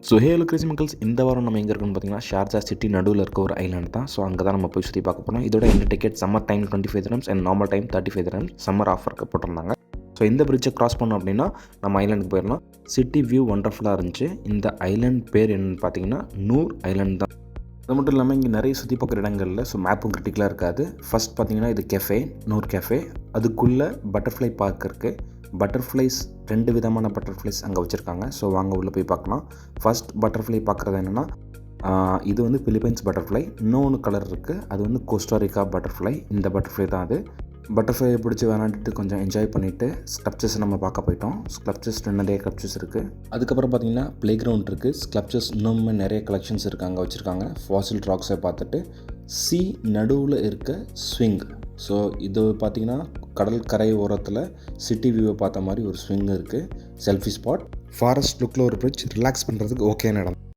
So Halo Crazy மக்கள்ஸ், இந்த வாரம் நம்ம எங்கே இருக்கோம்னு பார்த்தீங்கன்னா ஷார்ஜா சிட்டி நடுவில் இருக்க ஒரு ஐலாண்ட் தான். ஸோ அங்கே தான் நம்ம போய் சுற்றி பார்க்க போகிறோம். இதோட இந்த ticket summer time 25 dirhams and normal time 35 dirhams summer ஆஃபருக்கு போட்டிருந்தாங்க. ஸோ இந்த பிரிட்ஜை கிராஸ் பண்ணோம் அப்படின்னா நம்ம ஐலாண்டுக்கு போயிடலாம். சிட்டி வியூ ஒண்டர்ஃபுல்லாக இருந்துச்சு. இந்த ஐலாண்ட் பேர் என்னென்னு பார்த்தீங்கன்னா நூர் ஐலாண்ட் தான். அது மட்டும் இல்லாமல் இங்கே நிறைய சுற்றி பார்க்குற இடங்களில் ஸோ மேப்பும் கிரிட்டிக்கலாக இருக்காது. ஃபஸ்ட் பார்த்தீங்கன்னா இது கெஃபே, நூர் கெஃபே. அதுக்குள்ளே பட்டர்ஃப்ளை பார்க் இருக்குது. பட்டர்ஃப்ளைஸ் 2 விதமான பட்டர்ஃப்ளைஸ் அங்கே வச்சுருக்காங்க. ஸோ வாங்க உள்ளே போய் பார்க்கலாம். ஃபஸ்ட் பட்டர்ஃப்ளை பார்க்குறது என்னென்னா இது வந்து பிலிப்பைன்ஸ் பட்டர்ஃப்ளை. இன்னொன்று கலர் இருக்குது, அது வந்து கோஸ்டாரிக்கா பட்டர்ஃப்ளை. இந்த பட்டர்ஃப்ளை தான் அது. பட்டர்ஃப்ளையை பிடிச்சி விளாண்டுட்டு கொஞ்சம் என்ஜாய் பண்ணிவிட்டு ஸ்கல்ப்சர்ஸ் நம்ம பார்க்க போயிட்டோம். ஸ்கல்ப்சர்ஸ் நிறைய ஸ்கல்ப்சர்ஸ் இருக்குது. அதுக்கப்புறம் பார்த்தீங்கன்னா ப்ளே கிரவுண்ட் இருக்குது. ஸ்கல்ப்சர்ஸ் இன்னுமே நிறைய கலெக்ஷன்ஸ் இருக்குது அங்கே வச்சுருக்காங்க. ஃபாசில் ராக்ஸை பார்த்துட்டு சி நடுவில் இருக்க ஸ்விங். ஸோ இது பார்த்திங்கன்னா கடல் கரை ஓரத்தில் சிட்டி வியூவை பார்த்த மாதிரி ஒரு ஸ்விங் இருக்குது. செல்ஃபி ஸ்பாட், ஃபாரஸ்ட் லுக்கில் ஒரு பிரிட்ஜ், ரிலாக்ஸ் பண்ணுறதுக்கு ஓகேன இடம்.